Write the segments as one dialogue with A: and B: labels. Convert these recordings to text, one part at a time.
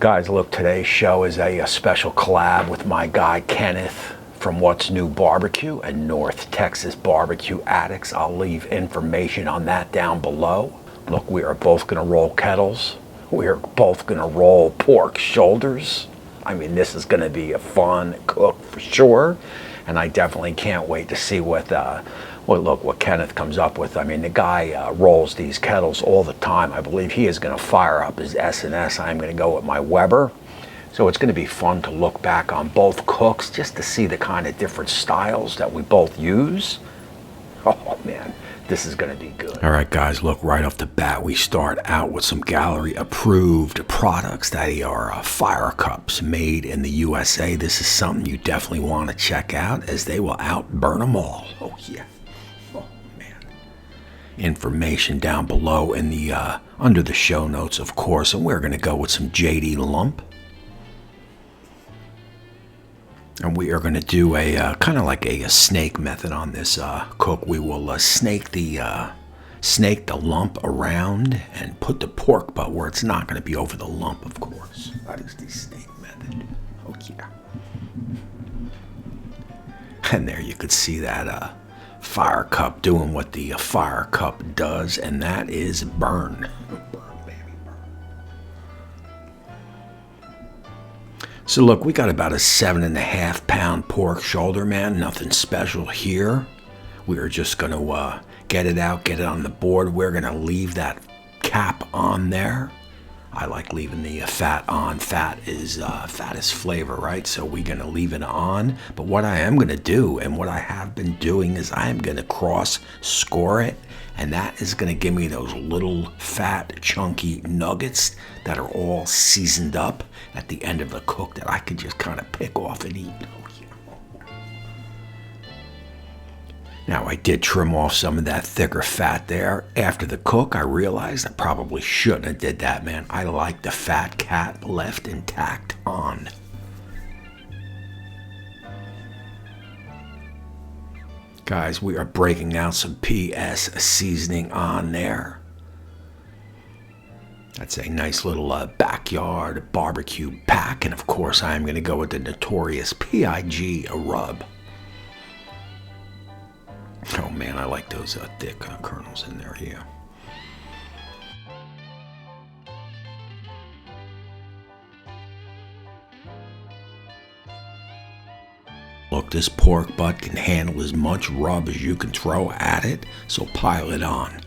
A: Guys, look, today's show is a special collab with my guy Kenneth from What's New Barbecue and North Texas Barbecue Addicts. I'll leave information on that down below. Look, we are both gonna roll kettles. We are both gonna roll pork shoulders. I mean, this is gonna be a fun cook for sure. And I definitely can't wait to see what Kenneth comes up with. I mean, the guy rolls these kettles all the time. I believe he is going to fire up his S&S. I'm going to go with my Weber. So it's going to be fun to look back on both cooks just to see the kind of different styles that we both use. Oh man, this is going to be good. All right, guys, look, right off the bat, we start out with some gallery approved products that are fire cups made in the USA. This is something you definitely want to check out as they will outburn them all. Oh yeah. Information down below in the under the show notes, of course, and we're going to go with some JD lump, and we are going to do a kind of like a snake method on this cook. We will snake the lump around and put the pork butt where it's not going to be over the lump, of course. That is the snake method. Oh yeah. And there you could see that fire cup doing what the fire cup does, and that is burn. Burn, baby, burn. So look, we got about a 7.5 pound pork shoulder, man. Nothing special here. We are just gonna get it out, get it on the board. We're gonna leave that cap on there. I like leaving the fat on. Fat is flavor, right? So we're gonna leave it on. But what I am gonna do, and what I have been doing, is I am gonna cross score it, and that is gonna give me those little fat, chunky nuggets that are all seasoned up at the end of the cook that I could just kind of pick off and eat. Now, I did trim off some of that thicker fat there. After the cook, I realized I probably shouldn't have did that, man. I like the fat cat left intact on. Guys, we are breaking out some PS seasoning on there. That's a nice little backyard barbecue pack. And of course, I am going to go with the notorious PIG rub. Oh man, I like those thick kernels in there, yeah. Look, this pork butt can handle as much rub as you can throw at it, so pile it on.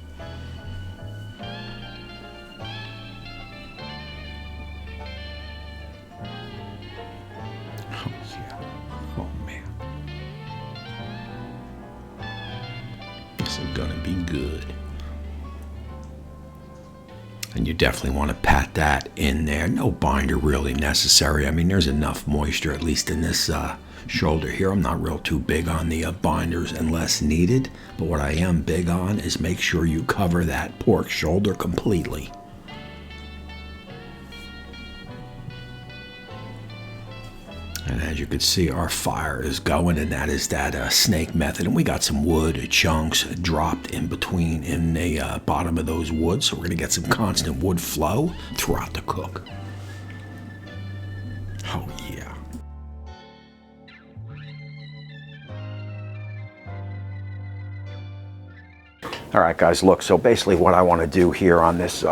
A: Gonna be good. And you definitely want to pat that in there. No binder really necessary. I mean, there's enough moisture, at least in this shoulder here. I'm not real too big on the binders unless needed, but what I am big on is make sure you cover that pork shoulder completely. And as you can see, our fire is going, and that is that snake method. And we got some wood chunks dropped in between in the bottom of those woods, so we're gonna get some constant wood flow throughout the cook. Oh yeah. All right, guys, look, so basically what I want to do here on this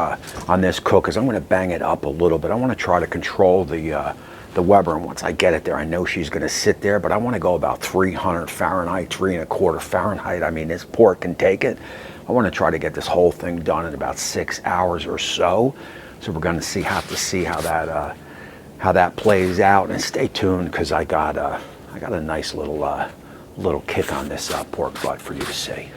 A: cook is I'm going to bang it up a little bit. I want to try to control the Weber, and once I get it there, I know she's going to sit there, but I want to go about 300 Fahrenheit, 3¼ Fahrenheit. I mean, this pork can take it. I want to try to get this whole thing done in about 6 hours or so. So we're going to have to see how that plays out, and stay tuned because I got a nice little kick on this pork butt for you to see.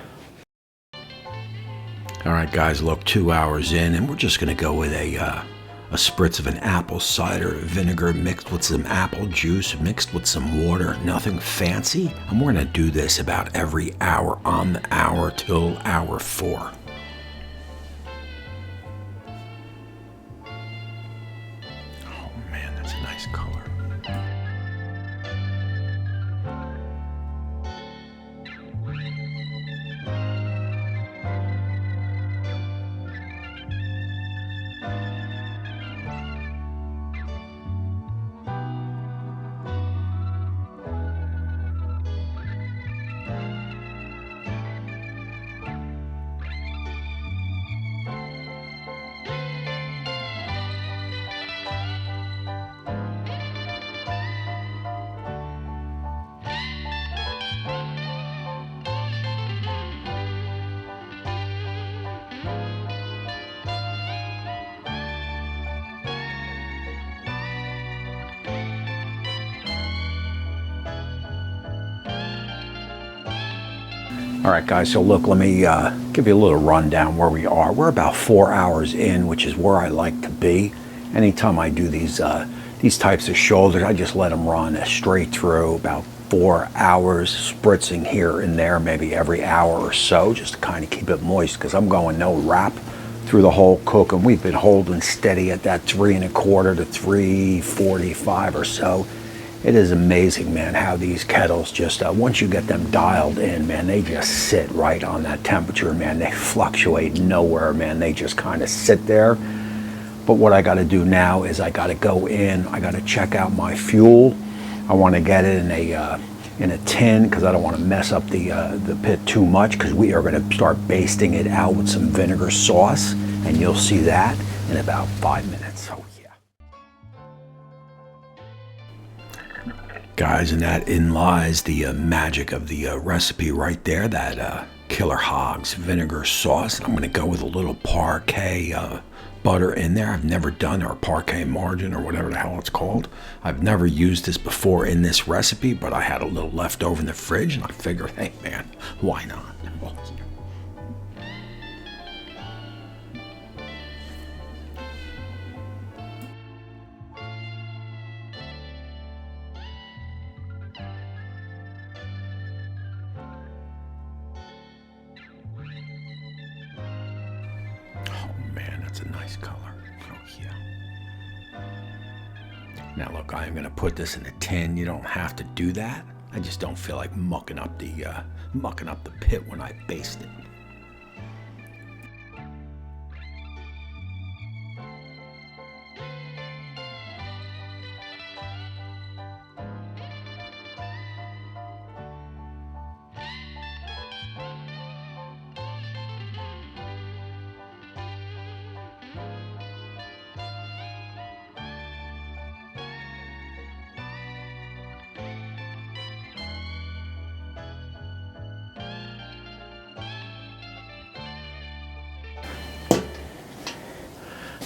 A: All right, guys, look, 2 hours in, and we're just going to go with a spritz of an apple cider vinegar mixed with some apple juice, mixed with some water, nothing fancy. And we're gonna do this about every hour on the hour till hour 4. Oh man, that's a nice color. All right, guys, so look, let me give you a little rundown where we are. We're about 4 hours in, which is where I like to be. Anytime I do these types of shoulders, I just let them run straight through, about 4 hours, spritzing here and there, maybe every hour or so, just to kind of keep it moist, because I'm going no wrap through the whole cook, and we've been holding steady at that 3 1/4 to 345 or so. It is amazing, man, how these kettles just, once you get them dialed in, man, they just sit right on that temperature, man. They fluctuate nowhere, man. They just kind of sit there. But what I got to do now is I got to go in, I got to check out my fuel. I want to get it in a tin, because I don't want to mess up the pit too much, because we are going to start basting it out with some vinegar sauce, and you'll see that in about 5 minutes. So yeah. Guys, and that in lies the magic of the recipe right there, that Killer Hogs vinegar sauce. I'm going to go with a little Parquet butter in there. I've never done, or Parquet margarine, or whatever the hell it's called. I've never used this before in this recipe, but I had a little left over in the fridge, and I figured, hey man, why not? Well, that's a nice color. Oh yeah. Now look, I am going to put this in a tin. You don't have to do that. I just don't feel like mucking up the pit when I baste it.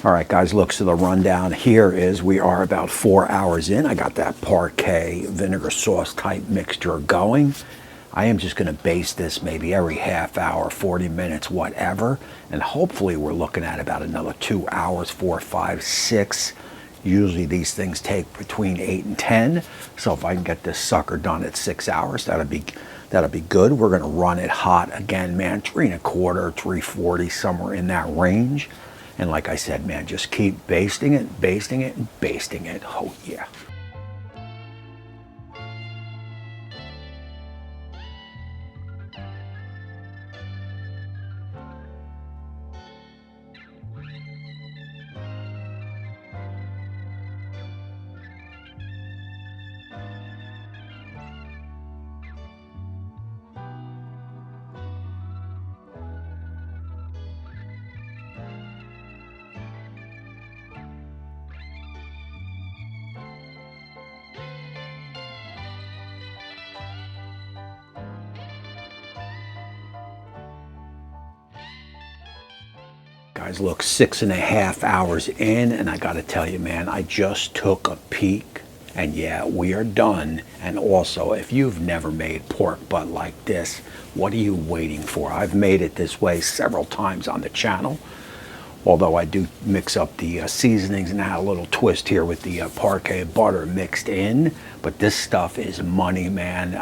A: All right, guys, look, so the rundown here is we are about 4 hours in. I got that Parquet vinegar sauce type mixture going. I am just going to baste this maybe every half hour, 40 minutes, whatever. And hopefully we're looking at about another 2 hours, 4, 5, 6. Usually these things take between 8 and 10. So if I can get this sucker done at 6 hours, that'll be good. We're going to run it hot again, man, 3 1/4, 340, somewhere in that range. And like I said, man, just keep basting it, basting it, and basting it. Oh yeah. Guys, look, 6.5 hours in, and I gotta tell you, man, I just took a peek, and yeah, we are done. And also, if you've never made pork butt like this, what are you waiting for? I've made it this way several times on the channel, although I do mix up the seasonings and add a little twist here with the Parquet butter mixed in. But this stuff is money, man.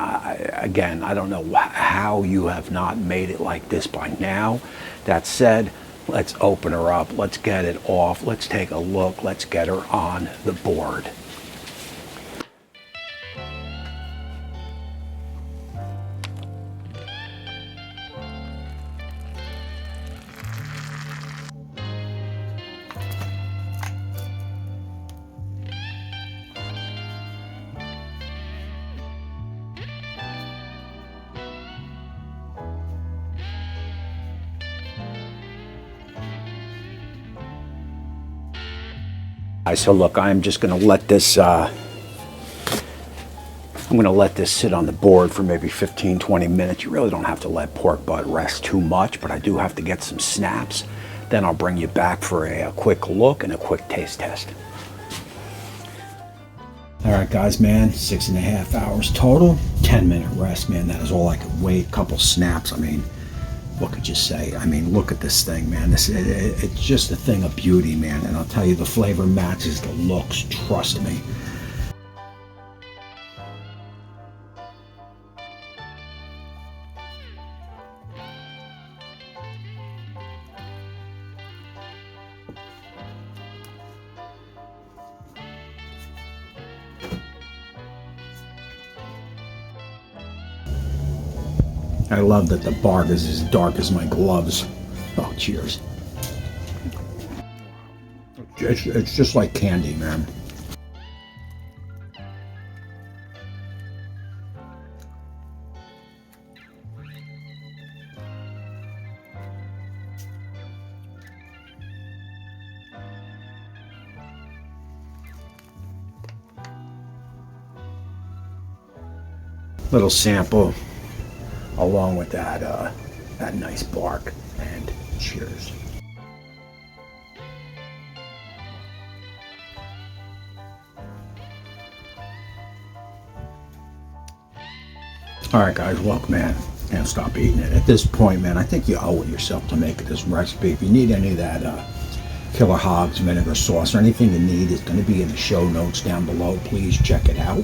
A: Again, I don't know how you have not made it like this by now. That said, let's open her up. Let's get it off. Let's take a look. Let's get her on the board. So look, I'm just going to let this I'm going to let this sit on the board for maybe 15-20 minutes. You really don't have to let pork butt rest too much, but I do have to get some snaps. Then I'll bring you back for a quick look and a quick taste test. All right, guys, man, 6.5 hours total, 10-minute rest, man. That is all I could wait. Couple snaps. I mean, what could you say? I mean, look at this thing, man. It's just a thing of beauty, man. And I'll tell you, the flavor matches the looks. Trust me. I love that the bark is as dark as my gloves. Oh, cheers. It's just like candy, man. Little sample along with that nice bark, and cheers. All right, guys, look, man, can't stop eating it. At this point, man, I think you owe it yourself to make this recipe. If you need any of that Killer Hogs vinegar sauce or anything you need, it's going to be in the show notes down below. Please check it out.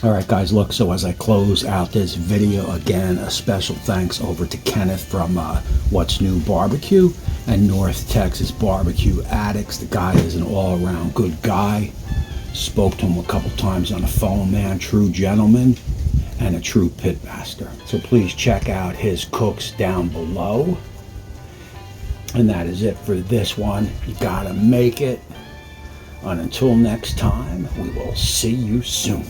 A: All right, guys, look, so as I close out this video, again, a special thanks over to Kenneth from What's New Barbecue and North Texas Barbecue Addicts. The guy is an all-around good guy. Spoke to him a couple times on the phone, man. True gentleman and a true pit master. So please check out his cooks down below. And that is it for this one. You gotta make it. And until next time, we will see you soon.